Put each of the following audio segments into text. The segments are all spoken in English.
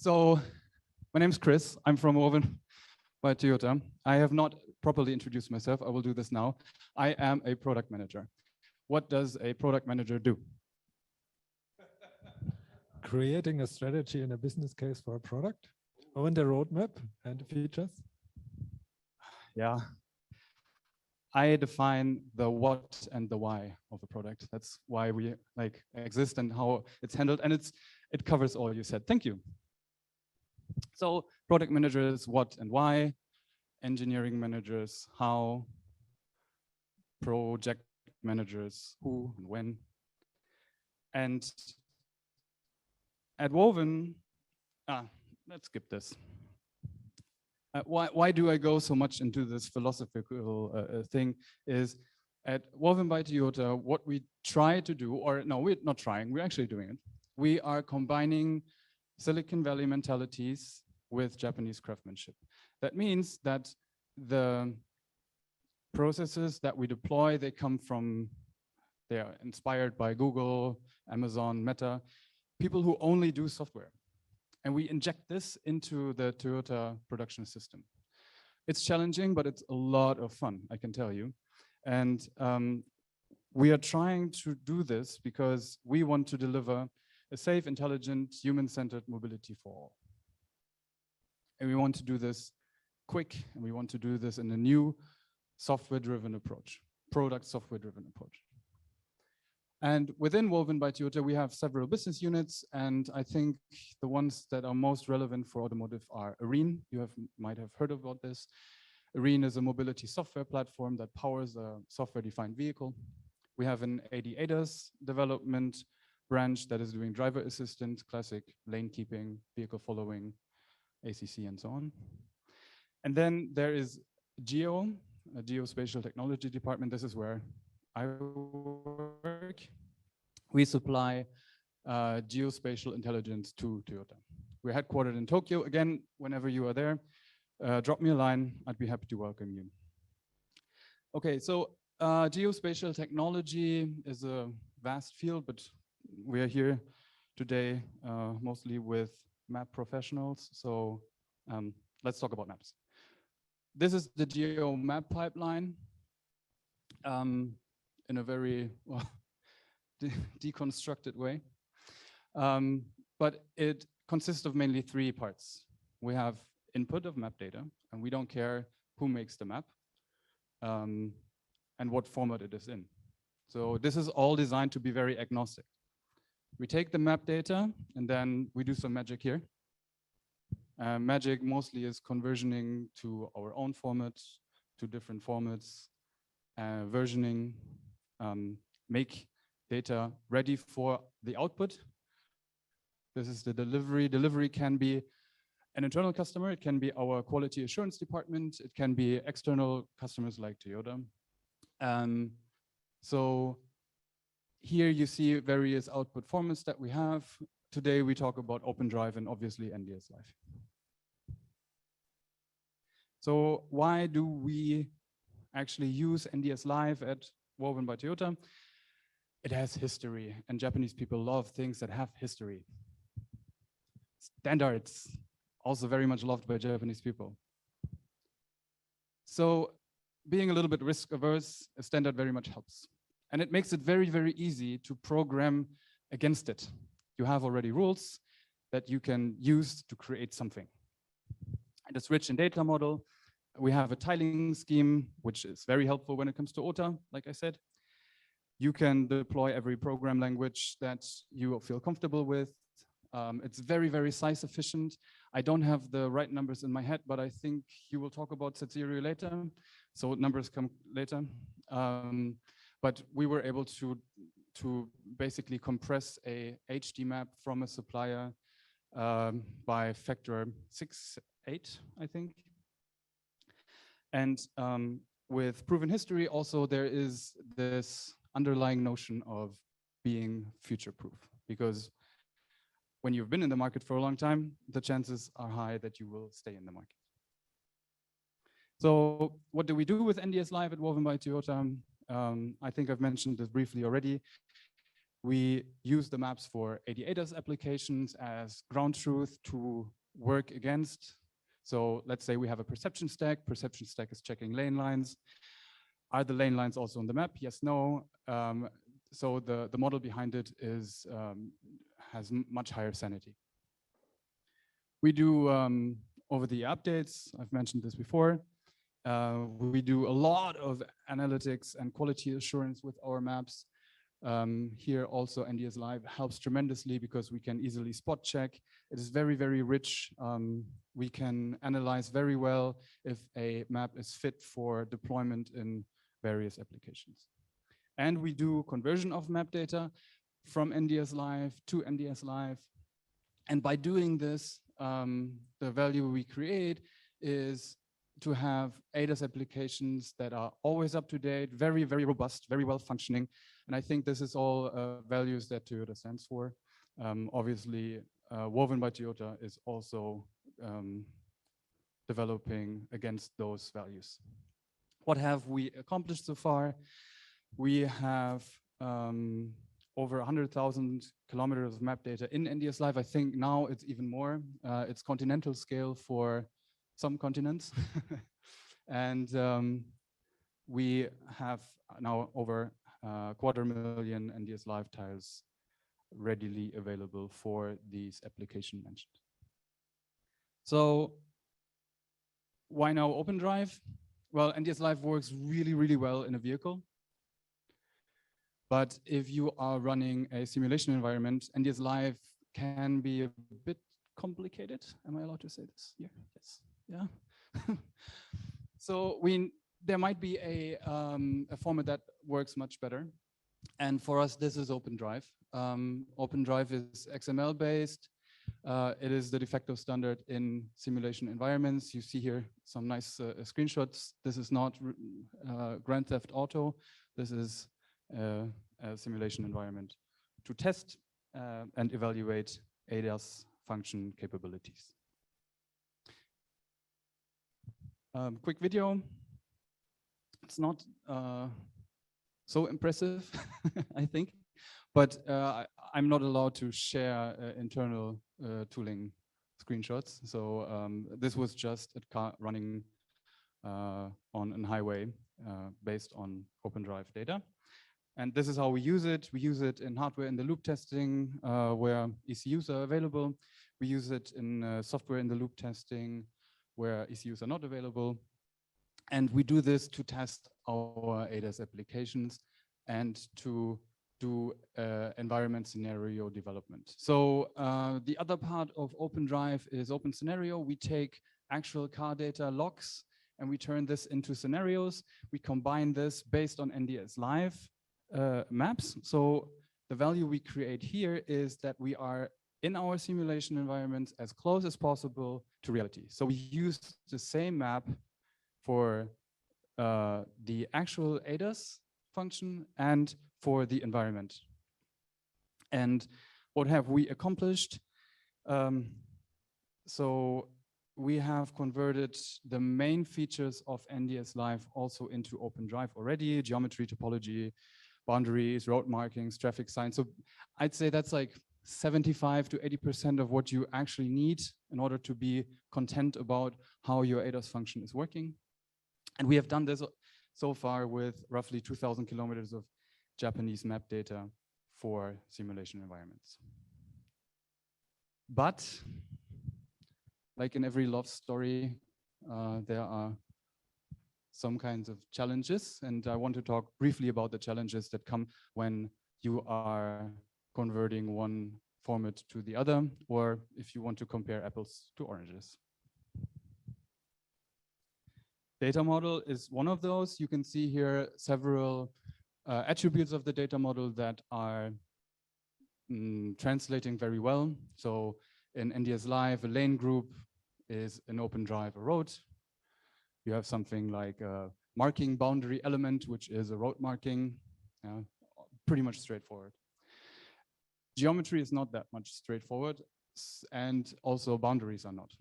So my name's Chris. I'm from Woven by Toyota. I have not properly introduced myself. I will do this now. I am a product manager. What does a product manager do? Creating a strategy and a business case for a product, own the roadmap and the features. Yeah. I define the what and the why of a product. That's why we exist and how it's handled, and it covers all you said. Thank you. So product managers, what and why, engineering managers, how, project managers, who and when. And at Woven, let's skip this. Why do I go so much into this philosophical thing is at Woven by Toyota, what we try to do, or no, we're not trying, we're actually doing it. We are combining Silicon Valley mentalities with Japanese craftsmanship. That means that the processes that we deploy, they are inspired by Google, Amazon, Meta, people who only do software. And we inject this into the Toyota production system. It's challenging, but it's a lot of fun, I can tell you. And we are trying to do this because we want to deliver a safe, intelligent, human-centered mobility for all. And we want to do this quick, and we want to do this in a new software-driven approach, product software-driven approach. And within Woven by Toyota, we have several business units, and I think the ones that are most relevant for automotive are Arene. You might have heard about this. Arene is a mobility software platform that powers a software-defined vehicle. We have an AD-ADAS development branch that is doing driver assistance, classic lane keeping, vehicle following, ACC, and so on. And then there is Geo, a geospatial technology department. This is where I work. We supply geospatial intelligence to Toyota. We're headquartered in Tokyo. Again, whenever you are there, drop me a line. I'd be happy to welcome you. Okay, so geospatial technology is a vast field, but we are here today mostly with map professionals. So let's talk about maps. This is the geo map pipeline in a very deconstructed way. But it consists of mainly three parts. We have input of map data, and we don't care who makes the map and what format it is in. So this is all designed to be very agnostic. We take the map data, and then we do some magic here. Magic mostly is conversioning to our own formats, to different formats, versioning, make data ready for the output. This is the delivery. Delivery can be an internal customer. It can be our quality assurance department. It can be external customers like Toyota. So here you see various output formats that we have. Today we talk about OpenDRIVE and obviously NDS.Live. So why do we actually use NDS.Live at Woven by Toyota? It has history, and Japanese people love things that have history. Standards, also very much loved by Japanese people. So being a little bit risk averse, a standard very much helps. And it makes it very, very easy to program against it. You have already rules that you can use to create something. And it's rich in data model. We have a tiling scheme, which is very helpful when it comes to OTA, like I said. You can deploy every program language that you feel comfortable with. It's very, very size efficient. I don't have the right numbers in my head, but I think you will talk about Satsiri later. So numbers come later. But we were able to basically compress a HD map from a supplier by factor 6, 8, I think. And with proven history, also there is this underlying notion of being future-proof, because when you've been in the market for a long time, the chances are high that you will stay in the market. So what do we do with NDS.Live at Woven by Toyota? I think I've mentioned this briefly already. We use the maps for AD-ADAS applications as ground truth to work against. So let's say we have a perception stack. Perception stack is checking lane lines. Are the lane lines also on the map? Yes, no. So the model behind it is has much higher sanity. We do over-the-air updates. I've mentioned this before. We do a lot of analytics and quality assurance with our maps. Here also NDS.Live helps tremendously because we can easily spot check. It is very, very rich. We can analyze very well if a map is fit for deployment in various applications. And we do conversion of map data from NDS.Live to NDS.Live. And by doing this, the value we create is to have ADAS applications that are always up to date, very, very robust, very well functioning. And I think this is all values that Toyota stands for. Obviously, Woven by Toyota is also developing against those values. What have we accomplished so far? We have over 100,000 kilometers of map data in NDS.Live. I think now it's even more. It's continental scale for some continents. And we have now over 250,000 NDS.Live tiles readily available for these applications mentioned. So why now OpenDRIVE? Well, NDS.Live works really, really well in a vehicle. But if you are running a simulation environment, NDS.Live can be a bit complicated. Am I allowed to say this? Yeah. Yes. Yeah. So there might be a format that works much better. And for us, this is OpenDRIVE. OpenDRIVE is XML based. It is the de facto standard in simulation environments. You see here some nice screenshots. This is not Grand Theft Auto. This is a simulation environment to test and evaluate ADAS function capabilities. Quick video. It's not so impressive, I think, but I'm not allowed to share internal tooling screenshots. So this was just a car running on a highway based on OpenDRIVE data. And this is how we use it. We use it in hardware in the loop testing where ECUs are available. We use it in software in the loop testing where ECUs are not available. And we do this to test our ADAS applications and to do environment scenario development. So the other part of OpenDRIVE is Open Scenario. We take actual car data logs and we turn this into scenarios. We combine this based on NDS.Live maps. So the value we create here is that we are in our simulation environments as close as possible to reality. So we use the same map for the actual ADAS function and for the environment. And what have we accomplished? So we have converted the main features of NDS.Live also into OpenDRIVE already: geometry, topology, boundaries, road markings, traffic signs. So I'd say that's like 75 to 80% of what you actually need in order to be content about how your ADAS function is working. And we have done this so far with roughly 2,000 kilometers of Japanese map data for simulation environments. But like in every love story, there are some kinds of challenges. And I want to talk briefly about the challenges that come when you are converting one format to the other, or if you want to compare apples to oranges. Data model is one of those. You can see here several attributes of the data model that are translating very well. So in NDS.Live, a lane group is an OpenDRIVE, a road. You have something like a marking boundary element, which is a road marking, pretty much straightforward. Geometry is not that much straightforward, and also boundaries are not.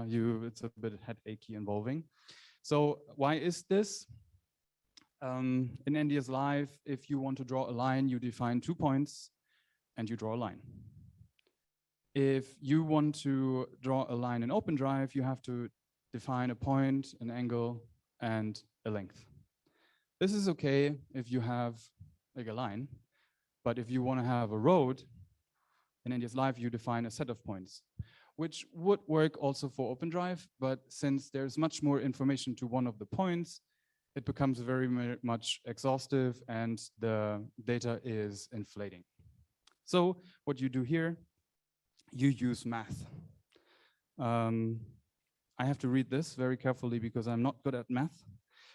It's a bit headachy involving. So why is this? In NDS.Live, if you want to draw a line, you define 2 points. and you draw a line. If you want to draw a line in OpenDRIVE, you have to define a point, an angle, and a length. This is okay if you have like a line, but if you want to have a road, in NDS.Live, you define a set of points, which would work also for OpenDRIVE, but since there's much more information to one of the points, it becomes very much exhaustive and the data is inflating. So what you do here, you use math. I have to read this very carefully because I'm not good at math.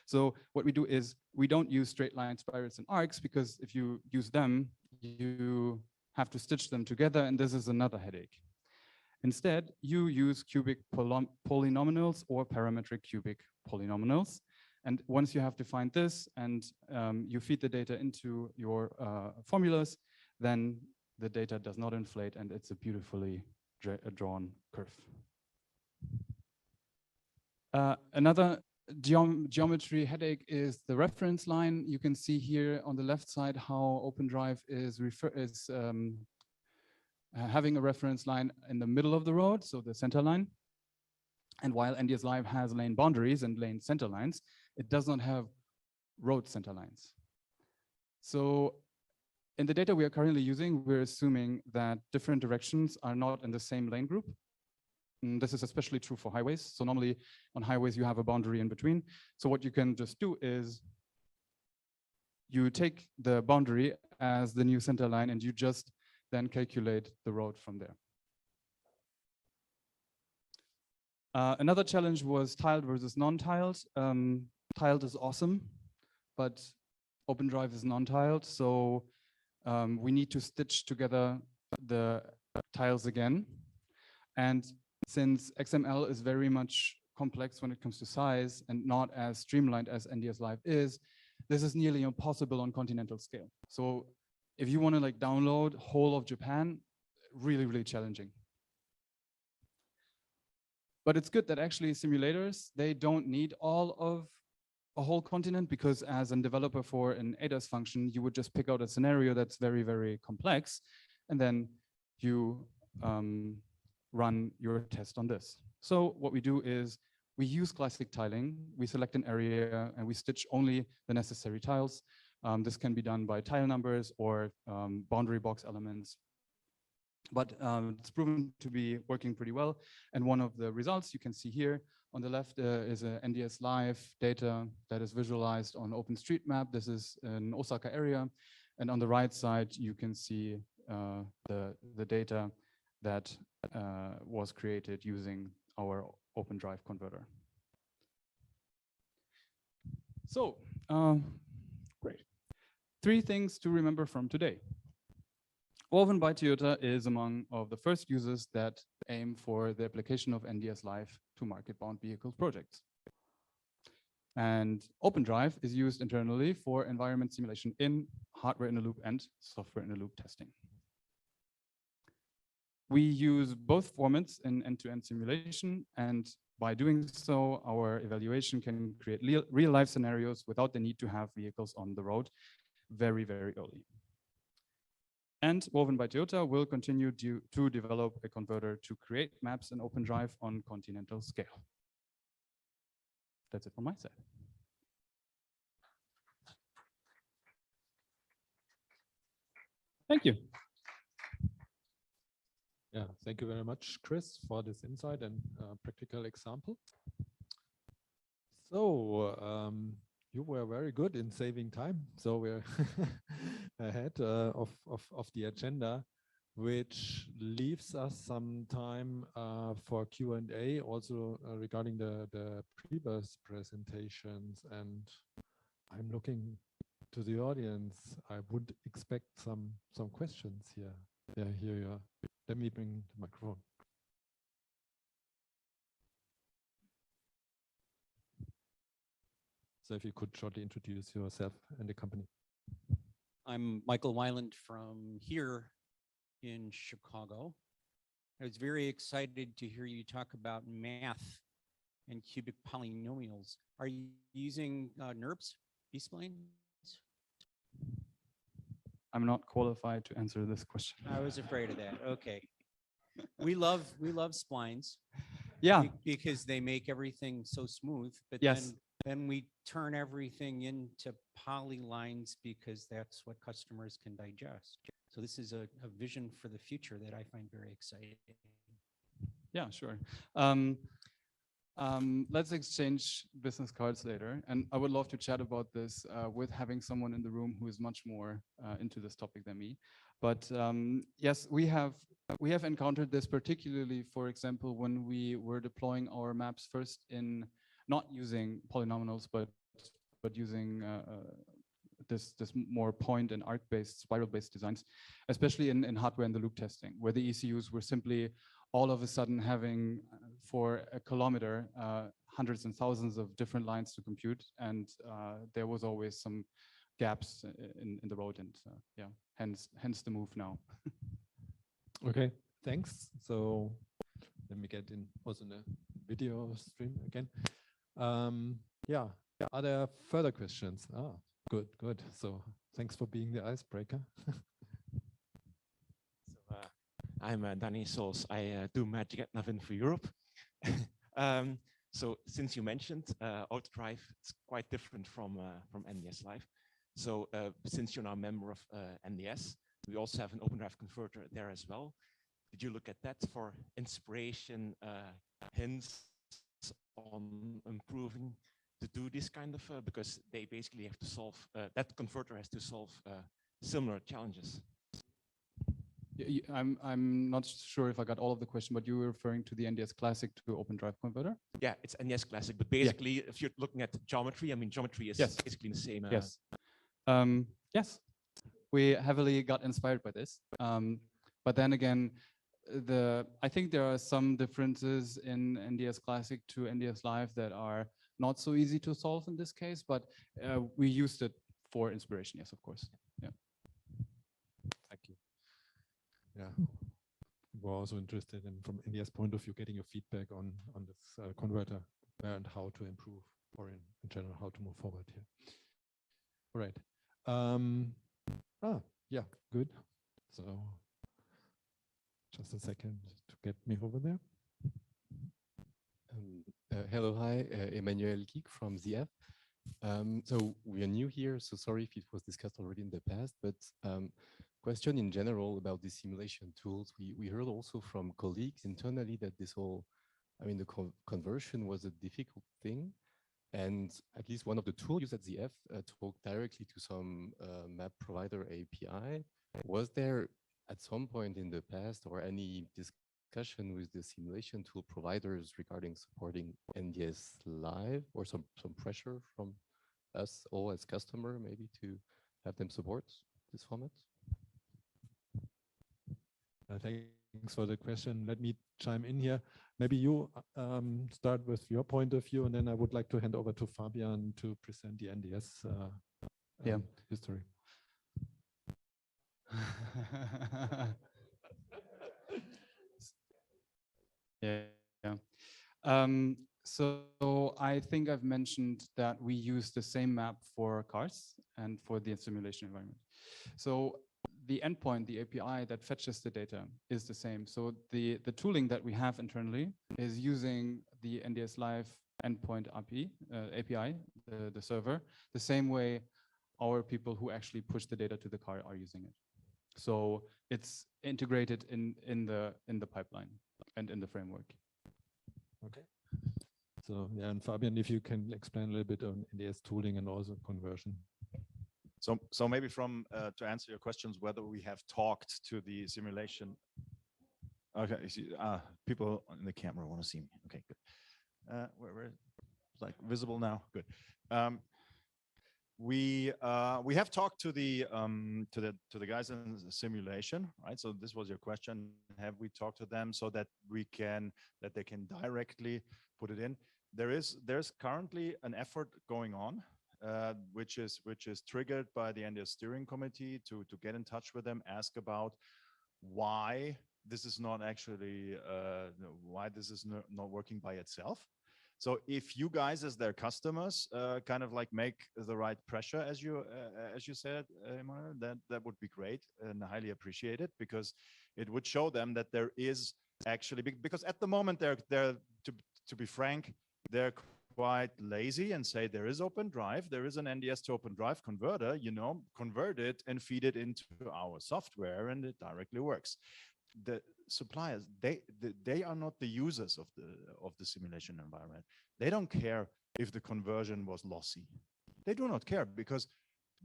So what we do is we don't use straight lines, spirals, and arcs, because if you use them, you have to stitch them together, and this is another headache. Instead, you use cubic polynomials or parametric cubic polynomials. And once you have defined this and you feed the data into your formulas, then the data does not inflate and it's a beautifully drawn curve. Another geometry headache is the reference line. You can see here on the left side how OpenDRIVE is having a reference line in the middle of the road, so the center line. And while NDS.Live has lane boundaries and lane center lines, it does not have road center lines. So in the data we are currently using, we're assuming that different directions are not in the same lane group. And this is especially true for highways. So normally on highways, you have a boundary in between. So what you can just do is you take the boundary as the new center line and you just then calculate the road from there. Another challenge was tiled versus non-tiled. Tiled is awesome, but OpenDRIVE is non-tiled. So we need to stitch together the tiles again. And since XML is very much complex when it comes to size and not as streamlined as NDS.Live is, this is nearly impossible on continental scale. So if you want to like download whole of Japan, really, really challenging. But it's good that actually simulators, they don't need all of a whole continent, because as a developer for an ADAS function, you would just pick out a scenario that's very, very complex, and then you run your test on this. So what we do is we use classic tiling. We select an area and we stitch only the necessary tiles. This can be done by tile numbers or boundary box elements. But it's proven to be working pretty well. And one of the results you can see here on the left is an NDS.Live data that is visualized on OpenStreetMap. This is an Osaka area. And on the right side, you can see the data that was created using our OpenDRIVE converter. So, great. 3 things to remember from today. Woven by Toyota is among of the first users that aim for the application of NDS.Live to market-bound vehicle projects. And OpenDRIVE is used internally for environment simulation in hardware-in-a-loop and software-in-a-loop testing. We use both formats in end-to-end simulation, and by doing so, our evaluation can create real-life scenarios without the need to have vehicles on the road very, very early. And Woven by Toyota will continue to develop a converter to create maps in OpenDRIVE on continental scale. That's it from my side. Thank you. Yeah, thank you very much, Chris, for this insight and practical example. So you were very good in saving time. So we're ahead of the agenda, which leaves us some time for Q&A, also regarding the previous presentations. And I'm looking to the audience. I would expect some questions here. Yeah, here you are. Let me bring the microphone. So if you could shortly introduce yourself and the company. I'm Michael Weiland from here in Chicago. I was very excited to hear you talk about math and cubic polynomials. Are you using NURBS, B-splines? I'm not qualified to answer this question. I was afraid of that. Okay. We love splines Yeah, because they make everything so smooth, but yes. then we turn everything into polylines because that's what customers can digest. So this is a vision for the future that I find very exciting. Yeah, sure. Let's exchange business cards later. And I would love to chat about this with having someone in the room who is much more into this topic than me. But yes, we have encountered this particularly, for example, when we were deploying our maps first in not using polynomials, but using this more point and arc-based, spiral-based designs, especially in hardware in the loop testing, where the ECUs were simply all of a sudden having for a kilometer hundreds and thousands of different lines to compute, and there was always some gaps in the road, and yeah, hence the move now. Okay, thanks. So let me get in also in the video stream again. Yeah, are there further questions? Ah, good, good. So thanks for being the icebreaker. So, I'm Danny Sols. I do Magic at Navin for Europe. So since you mentioned OpenDRIVE, it's quite different from NDS.Live. So since you're now a member of NDS, we also have an OpenDRIVE converter there as well. Did you look at that for inspiration, hints on improving to do this kind of, because they basically have to solve, that converter has to solve similar challenges. I'm not sure if I got all of the question, but you were referring to the NDS Classic to OpenDRIVE converter? Yeah, it's NDS Classic, but basically, if you're looking at geometry, I mean, geometry is basically the same. Yes. Yes, we heavily got inspired by this. But then again, I think there are some differences in NDS Classic to NDS.Live that are not so easy to solve in this case, but we used it for inspiration, yes, of course. Yeah. Thank you. Yeah, we're also interested in, from NDS point of view, getting your feedback on this converter and how to improve, or in general, how to move forward here. All right. Yeah, good. So just a second to get me over there. Hello, hi, Emmanuel Geek from ZF. So we are new here, so sorry if it was discussed already in the past, but question in general about the simulation tools. We heard also from colleagues internally that this whole, I mean, the conversion was a difficult thing. And at least one of the tools used at ZF talked directly to some map provider API. Was there at some point in the past or any discussion with the simulation tool providers regarding supporting NDS.Live, or some pressure from us all as customer maybe to have them support this format? Thanks for the question. Let me chime in here. Maybe you start with your point of view, and then I would like to hand over to Fabian to present the NDS history. Yeah. So I think I've mentioned that we use the same map for cars and for the simulation environment. So the endpoint, the API that fetches the data is the same. So the tooling that we have internally is using the NDS.Live endpoint API, the server, the same way our people who actually push the data to the car are using it. So it's integrated in the pipeline and in the framework. Okay. So yeah, and Fabian, if you can explain a little bit on NDS tooling and also conversion. So maybe from to answer your questions, whether we have talked to the simulation. Okay, people in the camera want to see me. Okay, good. Where it's like visible now. Good. We have talked to the guys in the simulation, right? So this was your question. Have we talked to them so that they can directly put it in? There's currently an effort going on, which is triggered by the NDS steering committee to get in touch with them, ask about why this is not actually not working by itself. So if you guys as their customers kind of like make the right pressure, as you said, Emmanuel, that would be great and highly appreciated, because it would show them that there is actually, because at the moment they're to be frank, they're quite lazy and say there is OpenDRIVE, there is an NDS to OpenDRIVE converter, you know, convert it and feed it into our software and it directly works. The suppliers, they are not the users of the simulation environment. They don't care if the conversion was lossy. They do not care, because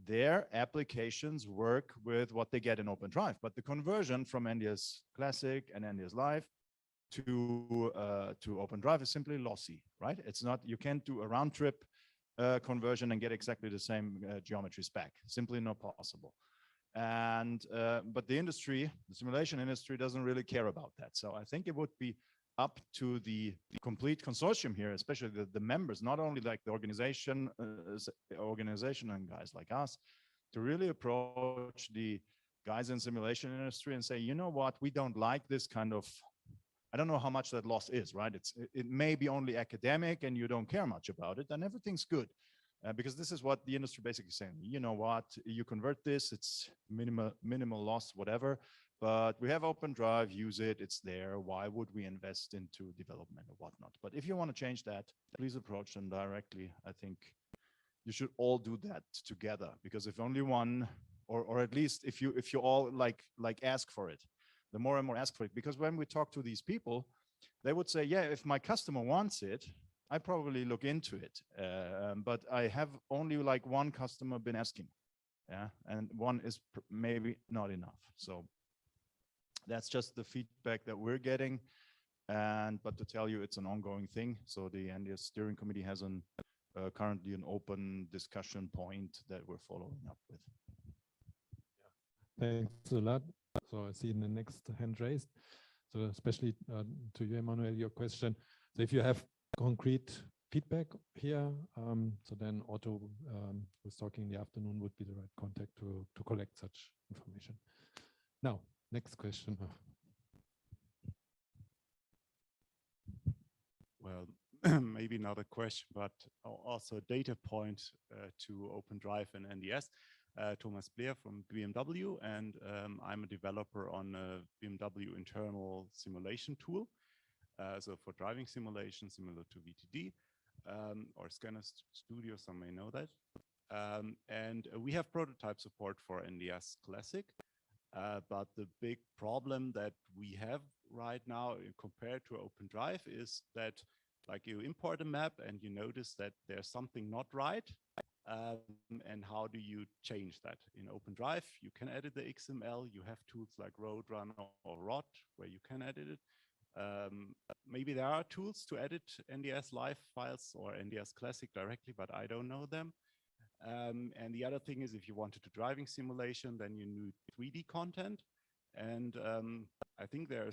their applications work with what they get in OpenDRIVE. But the conversion from NDS Classic and NDS.Live to OpenDRIVE is simply lossy, right? It's not, you can't do a round trip conversion and get exactly the same geometry spec. Simply not possible. And but the industry, the simulation industry, doesn't really care about that. So I think it would be up to the complete consortium here, especially the members, not only like the organization and guys like us, to really approach the guys in simulation industry and say, you know what, we don't like this kind of, I don't know how much that loss is, right? It may be only academic and you don't care much about it, then everything's good. Because this is what the industry basically saying, you know what, you convert this, it's minimal loss, whatever, but we have OpenDRIVE, use it, it's there. Why would we invest into development or whatnot? But if you want to change that, please approach them directly. I think you should all do that together, because if only one, or at least if you all like ask for it, the more and more ask for it, because when we talk to these people, they would say, yeah, if my customer wants it, I probably look into it, but I have only like one customer been asking, yeah, and one is maybe not enough. So that's just the feedback that we're getting, but to tell you, it's an ongoing thing. So the NDS steering committee has currently an open discussion point that we're following up with. Thanks a lot. So I see in the next hand raised. So especially to you, Emmanuel, your question. So if you have concrete feedback here, so then Otto, who's talking in the afternoon, would be the right contact to collect such information. Now, next question. Well, maybe not a question, but also a data point to OpenDRIVE and NDS. Thomas Blair from BMW, and I'm a developer on a BMW internal simulation tool. So for driving simulation, similar to VTD or Scanner Studio, some may know that. And we have prototype support for NDS Classic. But the big problem that we have right now compared to OpenDRIVE is that, like, you import a map and you notice that there's something not right. And how do you change that? In OpenDRIVE, you can edit the XML. You have tools like Roadrunner or ROT where you can edit it. Maybe there are tools to edit NDS.Live files or NDS Classic directly, but I don't know them. And the other thing is, if you wanted to driving simulation, then you need 3D content. And I think we're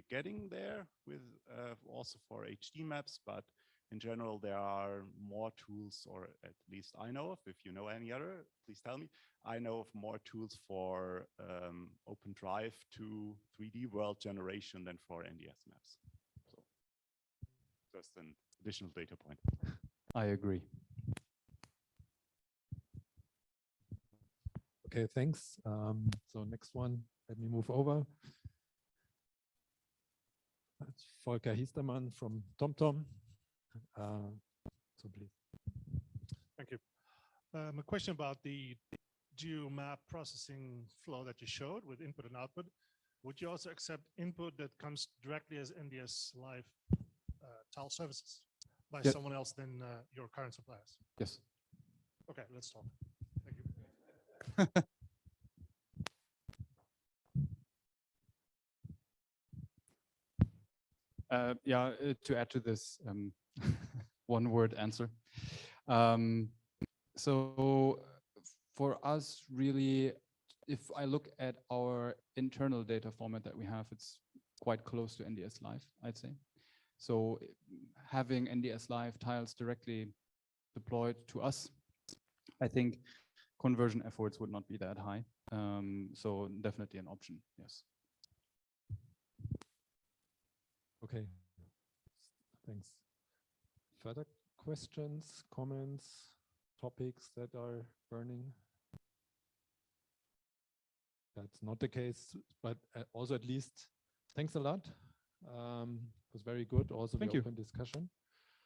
getting there with also for HD maps, but in general, there are more tools, or at least I know of. If you know any other, please tell me. I know of more tools for OpenDRIVE to 3D world generation than for NDS maps. So just an additional data point. I agree. Okay, thanks. So next one, let me move over. That's Volker Hiestermann from TomTom. So please. Thank you. A question about the geomap processing flow that you showed with input and output. Would you also accept input that comes directly as NDS.Live tile services by someone else than your current suppliers? Yes. Okay, let's talk. Thank you. Yeah, to add to this one-word answer. So for us, really, if I look at our internal data format that we have, it's quite close to NDS.Live, I'd say. So having NDS.Live tiles directly deployed to us, I think conversion efforts would not be that high. So definitely an option, yes. Okay. thanks. Further questions, comments, topics that are burning? That's not the case, but also at least thanks a lot. It was very good. Also Thank the you. open discussion.